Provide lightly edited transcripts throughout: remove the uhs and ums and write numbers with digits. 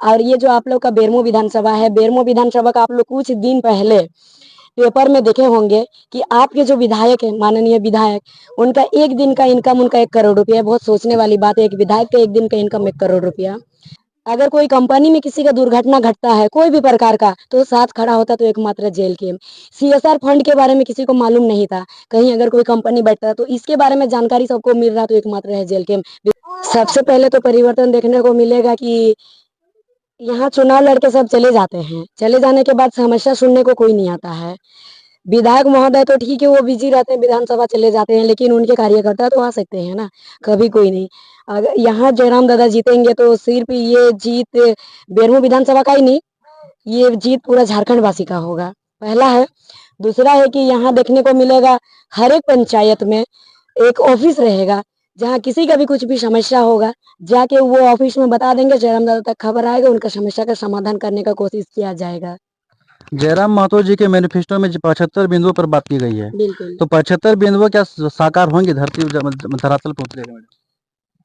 और ये जो आप लोग का बेरमो विधानसभा है, बेरमो विधानसभा का आप लोग कुछ दिन पहले पेपर में देखे होंगे कि आपके जो विधायक है, माननीय विधायक, उनका एक दिन का इनकम उनका 1 करोड़ रुपया है। बहुत सोचने वाली बात है, एक विधायक का एक दिन का इनकम 1 करोड़ रुपया। अगर कोई कंपनी में किसी का दुर्घटना घटता है कोई भी प्रकार का, तो साथ खड़ा होता तो एकमात्र जेल के। सीएसआर फंड के बारे में किसी को मालूम नहीं था, कहीं अगर कोई कंपनी बैठता है तो इसके बारे में जानकारी सबको मिल रहा तो एकमात्र है जेल के। सबसे पहले तो परिवर्तन देखने को मिलेगा कि यहाँ चुनाव लड़के सब चले जाते हैं, चले जाने के बाद समस्या सुनने को कोई नहीं आता है। विधायक महोदय तो ठीक है, वो बिजी रहते हैं, विधानसभा चले जाते हैं, लेकिन उनके कार्यकर्ता तो आ सकते हैं ना, कभी कोई नहीं। अगर यहाँ जयराम दादा जीतेंगे तो सिर्फ ये जीत बेरमो विधानसभा का ही नहीं, ये जीत पूरा झारखंड वासी का होगा, पहला है। दूसरा है कि यहाँ देखने को मिलेगा हर एक पंचायत में एक ऑफिस रहेगा, जहाँ किसी का भी कुछ भी समस्या होगा जाके वो ऑफिस में बता देंगे, जयराम दादा तक खबर आएगा, उनका समस्या का समाधान करने का कोशिश किया जाएगा। जयराम महतो जी के मैनिफेस्टो में 75 बिंदुओं पर बात की गई है, बिल्कुल। तो 75 बिंदुओं क्या साकार होंगी धरातल पर उतरेगा मैडम?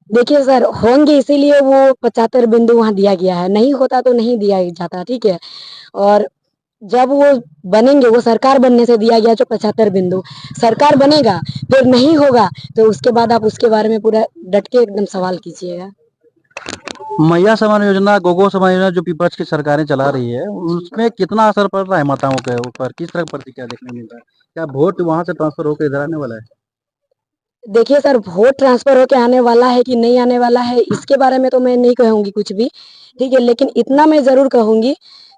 देखिए सर, होंगे, इसीलिए वो 75 बिंदु वहाँ दिया गया है, नहीं होता तो नहीं दिया जाता, ठीक है। और जब वो बनेंगे, वो सरकार बनने से दिया गया जो 75 बिंदु, सरकार बनेगा फिर नहीं होगा तो उसके बाद आप उसके बारे में पूरा डट के एकदम सवाल कीजिएगा। मैया समान योजना, गोगो समान योजना जो विपक्ष की सरकारें चला रही है, उसमें कितना असर पड़ रहा है माताओं के ऊपर? किस तरह प्रतिक्रिया देखने मिल रहा है? क्या वोट वहां से ट्रांसफर होकर इधर आने वाला है? देखिए सर, वोट ट्रांसफर होके आने वाला है कि नहीं आने वाला है, इसके बारे में तो मैं नहीं कहूंगी कुछ भी, ठीक है। लेकिन इतना मैं जरूर कहूंगी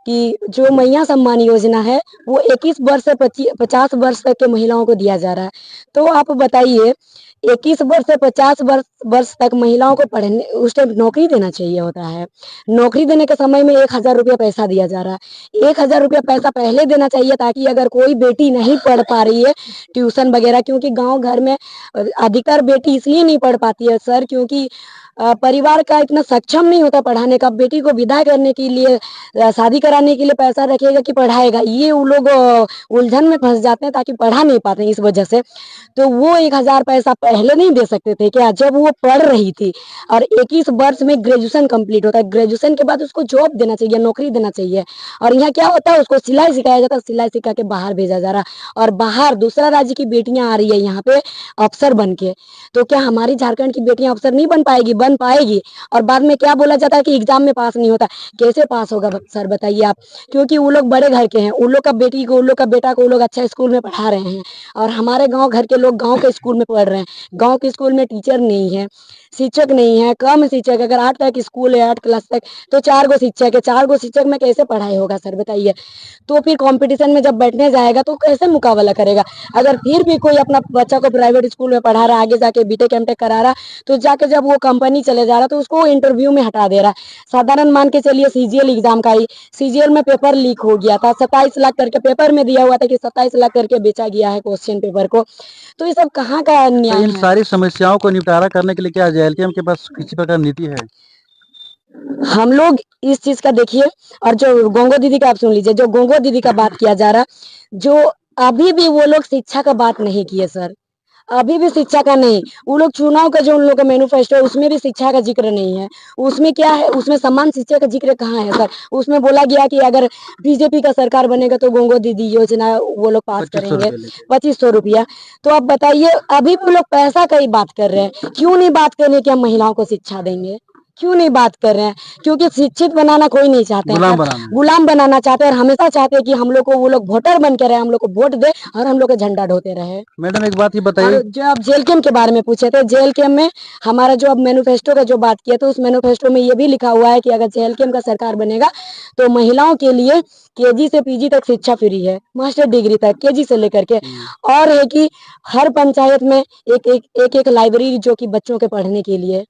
कि जो मैया सम्मान योजना है वो 21 वर्ष से 50 वर्ष तक के महिलाओं को दिया जा रहा है। तो आप बताइए, 21 वर्ष से 50 वर्ष तक महिलाओं को पढ़ने, उस टाइम नौकरी देना चाहिए होता है। नौकरी देने के समय में 1,000 रुपया पैसा दिया जा रहा है। 1,000 रुपया पैसा पहले देना चाहिए, ताकि अगर कोई बेटी नहीं पढ़ पा रही है ट्यूशन वगैरह, क्योंकि गांव घर में अधिकतर बेटी इसलिए नहीं पढ़ पाती है सर, क्योंकि परिवार का इतना सक्षम नहीं होता पढ़ाने का। बेटी को विदा करने के लिए, शादी कराने के लिए पैसा रखेगा कि पढ़ाएगा, ये वो लोग उलझन में फंस जाते हैं, ताकि पढ़ा नहीं पाते हैं इस वजह से। तो वो 1,000 पैसा पहले नहीं दे सकते थे क्या, जब वो पढ़ रही थी। और 21 वर्ष में ग्रेजुएशन कंप्लीट होता है, ग्रेजुएशन के बाद उसको जॉब देना चाहिए, नौकरी देना चाहिए। और यहाँ क्या होता है, उसको सिलाई सिखाया जाता है, सिलाई सिखा के बाहर भेजा जा रहा है, और बाहर दूसरा राज्य की बेटियां आ रही है यहाँ पे अफसर बन के। तो क्या हमारी झारखंड की बेटियां अफसर नहीं बन पाएगी? बन पाएगी। और बाद में क्या बोला जाता है कि एग्जाम में पास नहीं होता। कैसे पास होगा सर बताइए आप? क्योंकि वो लोग बड़े घर के हैं, उन लोग का बेटी को, उन लोग का बेटा को वो लोग अच्छा स्कूल में पढ़ा रहे हैं, और हमारे गांव घर के लोग गांव के स्कूल में पढ़ रहे हैं। गांव के स्कूल में टीचर नहीं है, शिक्षक नहीं है, कम शिक्षक। अगर 8 तक स्कूल है, 8 क्लास तक, तो 4 गो शिक्षक है, 4 गो शिक्षक में कैसे पढ़ाई होगा सर बताइए? तो फिर कंपटीशन में जब बैठने जाएगा तो कैसे मुकाबला करेगा? अगर फिर भी कोई अपना बच्चा को प्राइवेट स्कूल में पढ़ा रहा है, आगे जाके बीटेक एमटेक करा रहा, तो जाके जब वो कंपनी चले जा रहा तो उसको इंटरव्यू में हटा दे रहा। साधारण मान के चलिए सीजीएल एग्जाम का ही, सीजीएल में पेपर लीक हो गया था, 27 लाख करके पेपर में दिया हुआ था कि 27 लाख करके बेचा गया है क्वेश्चन पेपर को। तो ये सब कहाँ का तो न्याय इन है? सारी समस्याओं को निपटारा करने के लिए क्या जेएलकेएम के पास किसी प्रकार नीति है? हम लोग इस चीज का देखिए, और जो गोंगो दीदी का आप सुन लीजिए, जो गोंगो दीदी का बात किया जा रहा, जो अभी भी वो लोग शिक्षा का बात नहीं किए सर, अभी भी शिक्षा का नहीं। वो लोग चुनाव का जो उन लोग का मैनिफेस्टो है उसमें भी शिक्षा का जिक्र नहीं है। उसमें क्या है, उसमें समान शिक्षा का जिक्र कहाँ है सर? उसमें बोला गया कि अगर बीजेपी का सरकार बनेगा तो गोंगो दीदी योजना वो लोग पास 2500 करेंगे, रुपये लेके। 2,500 रुपया। तो आप बताइए, अभी भी लोग पैसा का ही बात कर रहे हैं। क्यों नहीं बात कर रहे कि हम महिलाओं को शिक्षा देंगे? क्यों नहीं बात कर रहे हैं? क्योंकि शिक्षित बनाना कोई नहीं चाहते हैं गुलाम सर, बनाना। गुलाम बनाना चाहते हैं, और हमेशा चाहते हैं कि हम लोग को वो लोग वोटर बन के रहे, हम लोग को वोट दे और हम लोग का झंडा ढोते रहे। मैडम एक बात ये और बताइए। जो आप जेल कैम्प के बारे में पूछे थे, जेल कैम्प में हमारा जो अब मैनिफेस्टो का जो बात किया, तो उस मैनिफेस्टो में ये भी लिखा हुआ है कि अगर जेल कैम्प का सरकार बनेगा तो महिलाओं के लिए केजी से पीजी तक शिक्षा फ्री है, मास्टर डिग्री तक केजी से लेकर के। और है कि हर पंचायत में एक लाइब्रेरी जो कि बच्चों के पढ़ने के लिए।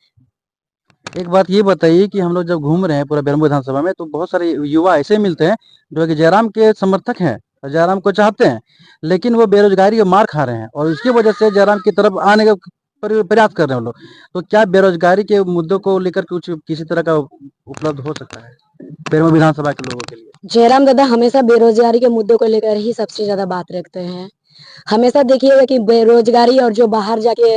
एक बात ये बताइए कि हम लोग जब घूम रहे हैं पूरा बेरमो विधानसभा में, तो बहुत सारे युवा ऐसे मिलते हैं जो कि जयराम के समर्थक हैं और जयराम को चाहते हैं, लेकिन वो बेरोजगारी और मार खा रहे हैं, और उसकी वजह से जयराम की तरफ आने का प्रयास कर रहे हैं वो लोग। तो क्या बेरोजगारी के मुद्दों को लेकर कुछ किसी तरह का उपलब्ध हो सकता है बेरमो विधानसभा के लोगों के लिए? जयराम दादा हमेशा बेरोजगारी के मुद्दों को लेकर ही सबसे ज्यादा बात रखते हैं। हमेशा देखिएगा कि बेरोजगारी, और जो बाहर जाके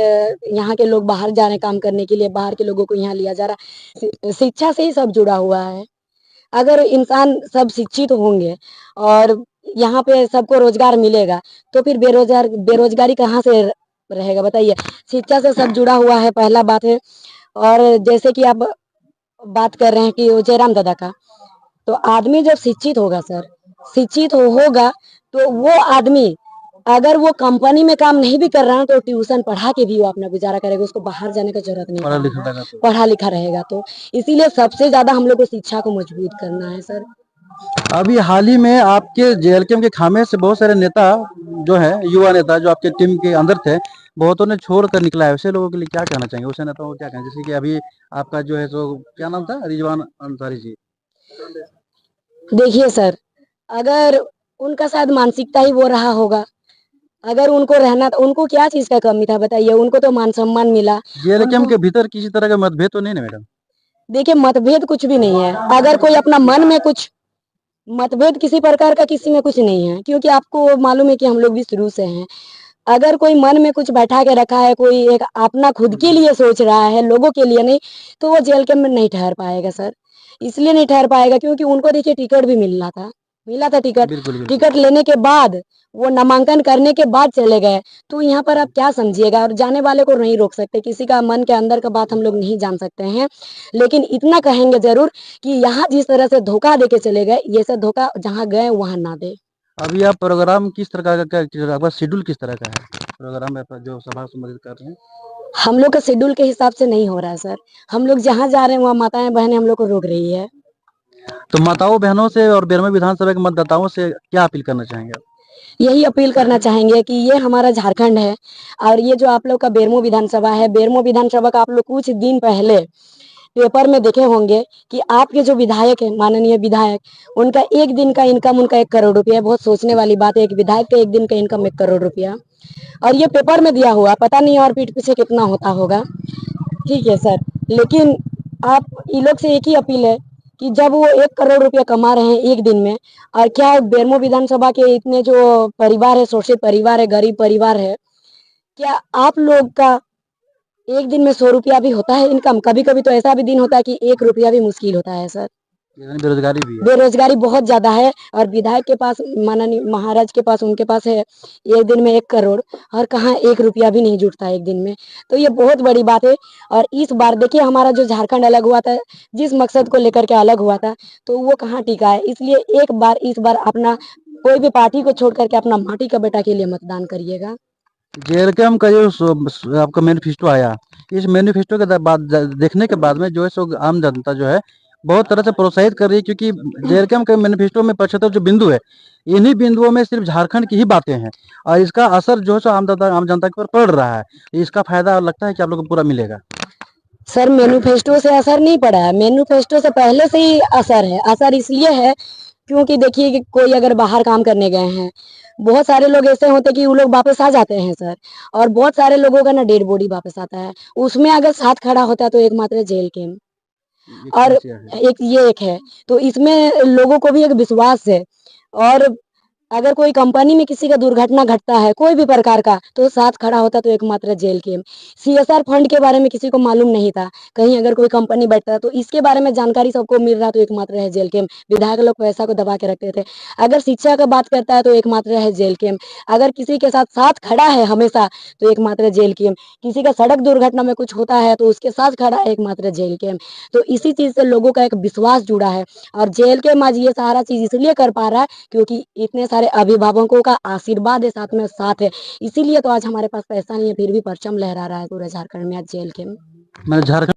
यहाँ के लोग बाहर जा रहे काम करने के लिए, बाहर के लोगों को यहाँ लिया जा रहा, शिक्षा से ही सब जुड़ा हुआ है। अगर इंसान सब शिक्षित होंगे और यहाँ पे सबको रोजगार मिलेगा तो फिर बेरोजगारी कहाँ से रहेगा बताइए। शिक्षा से सब जुड़ा हुआ है, पहला बात है। और जैसे कि आप बात कर रहे हैं कि वो जयराम दादा का, तो आदमी जब शिक्षित होगा सर, शिक्षित होगा तो वो आदमी अगर वो कंपनी में काम नहीं भी कर रहा है तो ट्यूशन पढ़ा के भी वो अपना गुजारा करेगा, उसको बाहर जाने की जरूरत नहीं पढ़ा लिखा पड़ेगा, लगा तो। पढ़ा लिखा रहेगा तो। इसीलिए सबसे ज्यादा हम लोग को शिक्षा को मजबूत करना है सर। अभी हाल ही में आपके जेएलकेएम के खामे से बहुत सारे नेता जो है, युवा नेता जो आपके टीम के अंदर थे, बहुतों ने छोड़ कर निकला है। वैसे लोगों के लिए क्या कहना चाहेंगे? वैसे नेताओं को क्या कहें? जैसे कि अभी आपका जो है सो क्या नाम था, रिजवान अंसारी जी। देखिए सर, अगर उनका शायद मानसिकता ही वो रहा होगा। अगर उनको रहना था, उनको क्या चीज का कमी था बताइए, उनको तो मान सम्मान मिला। जेएलकेएम उनको के भीतर किसी तरह का मतभेद तो नहीं ना मैडम? देखिए मतभेद कुछ भी नहीं है। अगर कोई अपना मन में कुछ मतभेद किसी प्रकार का किसी में कुछ नहीं है, क्योंकि आपको मालूम है कि हम लोग भी शुरू से हैं। अगर कोई मन में कुछ बैठा के रखा है, कोई एक अपना खुद के लिए सोच रहा है, लोगों के लिए नहीं, तो वो जेल के में नहीं ठहर पाएगा सर। इसलिए नहीं ठहर पाएगा क्योंकि उनको देखिए टिकट भी मिला था टिकट। बिल्कुल बिल्कुल। टिकट लेने के बाद वो नामांकन करने के बाद चले गए, तो यहाँ पर आप क्या समझिएगा। और जाने वाले को नहीं रोक सकते, किसी का मन के अंदर का बात हम लोग नहीं जान सकते हैं। लेकिन इतना कहेंगे जरूर कि यहाँ जिस तरह से धोखा दे के चले गए, ये सब धोखा जहाँ गए वहां ना दे। अभी आप प्रोग्राम किस तरह का आपका शेड्यूल किस तरह का है? प्रोग्राम में जो सभा संबोधित कर रहे हैं। हम लोग का शेड्यूल के हिसाब से नहीं हो रहा है सर। हम लोग जहाँ जा रहे हैं वहाँ माताएं बहनें हम लोग को रोक रही है। तो माताओं बहनों से और बेरमो विधानसभा के मतदाताओं से क्या अपील करना चाहेंगे आप? यही अपील करना चाहेंगे कि ये हमारा झारखंड है और ये जो आप लोग का बेरमो विधानसभा है, बेरमो विधानसभा का आप लोग कुछ दिन पहले पेपर में देखे होंगे कि आपके जो विधायक है, माननीय विधायक, उनका एक दिन का इनकम उनका 1 करोड़ रुपया है। बहुत सोचने वाली बात है, एक विधायक का एक दिन का इनकम 1 करोड़ रुपया, और ये पेपर में दिया हुआ, पता नहीं और पीठ पीछे कितना होता होगा। ठीक है सर, लेकिन आप इन लोग से एक ही अपील है कि जब वो 1 करोड़ रुपया कमा रहे हैं एक दिन में, और क्या बेरमो विधानसभा के इतने जो परिवार है, शोषित परिवार है, गरीब परिवार है, क्या आप लोग का एक दिन में 100 रुपया भी होता है इनकम? कभी कभी तो ऐसा भी दिन होता है कि 1 रुपया भी मुश्किल होता है सर। यानी बेरोजगारी भी है। बेरोजगारी बहुत ज्यादा है, और विधायक के पास, माननीय महाराज के पास, उनके पास है एक दिन में 1 करोड़, और कहाँ 1 रुपया भी नहीं जुटता एक दिन में। तो ये बहुत बड़ी बात है। और इस बार देखिए हमारा जो झारखंड अलग हुआ था, जिस मकसद को लेकर के अलग हुआ था, तो वो कहाँ टिका है। इसलिए एक बार इस बार अपना कोई भी पार्टी को छोड़ करके अपना माटी का बेटा के लिए मतदान करिएगा। जेएलकेएम का जो आपका मैनिफेस्टो आया, इस मैनिफेस्टो के बाद देखने के बाद में जो है सो आम जनता जो है बहुत तरह से प्रोत्साहित कर रही है, क्योंकि जेएलकेएम के मैनिफेस्टो में 75 जो बिंदु है, इन्हीं बिंदुओं में सिर्फ झारखंड की ही बातें हैं, और इसका असर जो है सो आम जनता के ऊपर पड़ रहा है। इसका फायदा लगता है कि आप लोग को पूरा मिलेगा? सर मैनिफेस्टो से असर नहीं पड़ा है, मैनिफेस्टो से पहले से ही असर है। असर इसलिए है क्योंकि देखिए कि कोई अगर बाहर काम करने गए हैं, बहुत सारे लोग ऐसे होते कि वो लोग वापस आ जाते हैं सर, और बहुत सारे लोगों का ना डेड बॉडी वापस आता है। उसमें अगर साथ खड़ा होता है तो एकमात्र जेल के, एक और समस्या है। एक है, तो इसमें लोगों को भी एक विश्वास है। और अगर कोई कंपनी में किसी का दुर्घटना घटता है कोई भी प्रकार का, तो साथ खड़ा होता तो एकमात्र जेल के। सीएसआर फंड के बारे में किसी को मालूम नहीं था, कहीं अगर कोई कंपनी बैठता तो इसके बारे में जानकारी सबको मिल रहा तो एकमात्र है जेल के। विधायक लोग पैसा को दबा के रखते थे। अगर शिक्षा का बात करता है तो एकमात्र है जेल के। अगर किसी के साथ साथ खड़ा है हमेशा तो एकमात्र जेल के। किसी का सड़क दुर्घटना में कुछ होता है तो उसके साथ खड़ा है एकमात्र जेल के। तो इसी चीज से लोगों का एक विश्वास जुड़ा है, और जेल के आज ये सारा चीज इसलिए कर पा रहा है क्योंकि इतने सारे अभिभावकों का आशीर्वाद है, साथ में साथ है। इसीलिए तो आज हमारे पास पैसा नहीं है फिर भी परचम लहरा रहा है पूरे झारखंड में आज जेल के। मैं झारखंड